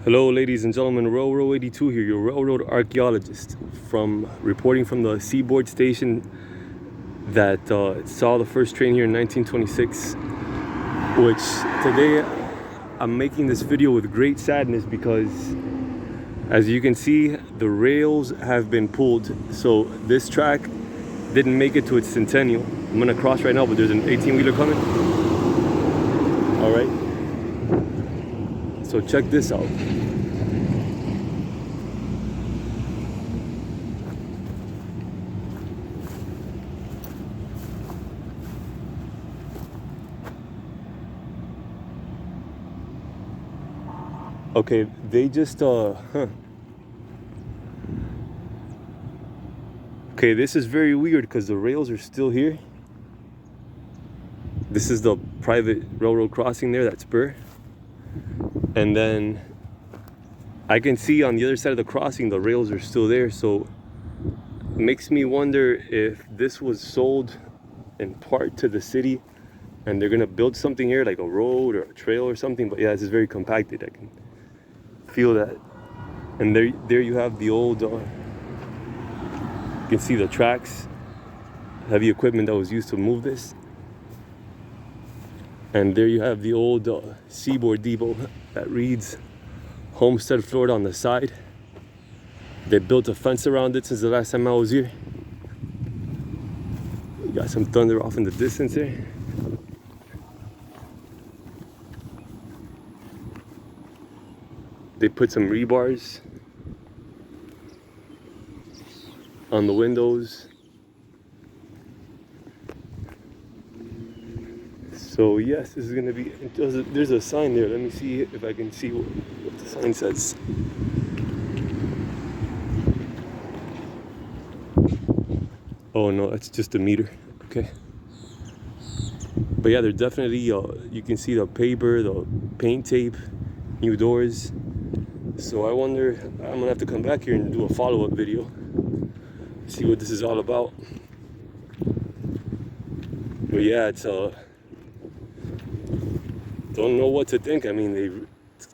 Hello, ladies and gentlemen. Railroad 82 here, your railroad archaeologist, reporting from the Seaboard station that saw the first train here in 1926. Which today I'm making this video with great sadness because, as you can see, the rails have been pulled. So this track didn't make it to its centennial. I'm gonna cross right now, but there's an 18-wheeler coming. All right. So check this out. Okay, they just Okay, this is very weird because the rails are still here. This is the private railroad crossing there, that spur. And then I can see on the other side of the crossing the rails are still there, so it makes me wonder if this was sold in part to the city and they're gonna build something here like a road or a trail or something. But yeah, this is very compacted. I can feel that. And there you have the old you can see the tracks, heavy equipment that was used to move this. And there you have the old Seaboard depot that reads Homestead, Florida on the side. They built a fence around it since the last time I was here. You got some thunder off in the distance there. They put some rebars on the windows. So yes, this is gonna be, there's a sign there. Let me see if I can see what the sign says. Oh no, that's just a meter. Okay. But yeah, they're definitely, you can see the paper, the paint tape, new doors. So I wonder, I'm gonna have to come back here and do a follow-up video, see what this is all about. But yeah, it's don't know what to think. I mean,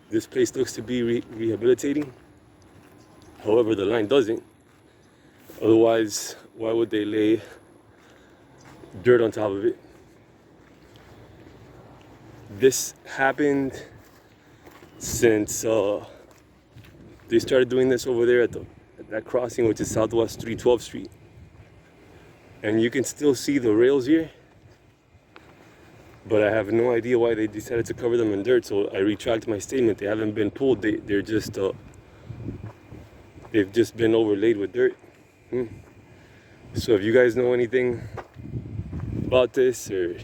this place looks to be rehabilitating. However, the line doesn't. Otherwise, why would they lay dirt on top of it? This happened since they started doing this over there at that crossing, which is Southwest 312th Street. And you can still see the rails here. But I have no idea why they decided to cover them in dirt, so I retract my statement. They haven't been pulled. They're just they've just been overlaid with dirt. So if you guys know anything about this or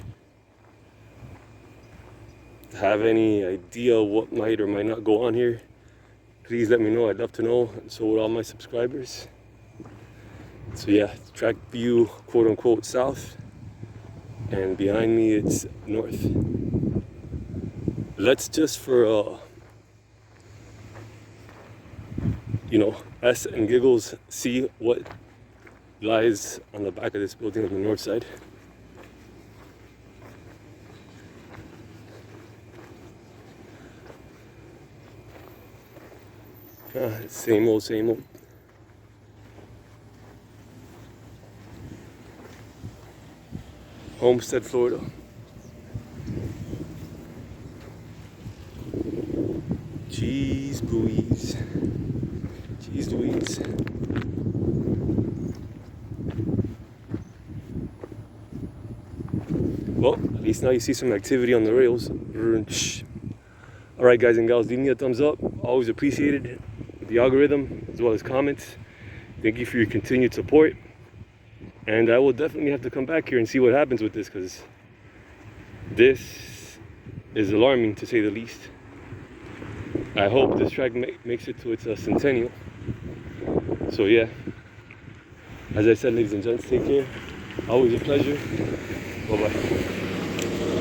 have any idea what might or might not go on here, please let me know. I'd love to know, and so would all my subscribers. So yeah, track view, quote unquote, south. And behind me it's north. Let's just for us and giggles see what lies on the back of this building on the north side. Same old, same old. Homestead, Florida. Jeez Louise. Jeez Louise. Well, at least now you see some activity on the rails. Alright guys and gals, leave me a thumbs up. Always appreciated. The algorithm as well as comments. Thank you for your continued support. And I will definitely have to come back here and see what happens with this, because this is alarming to say the least. I hope this track makes it to its centennial. So yeah, as I said, ladies and gents, take care. Always a pleasure. Bye-bye.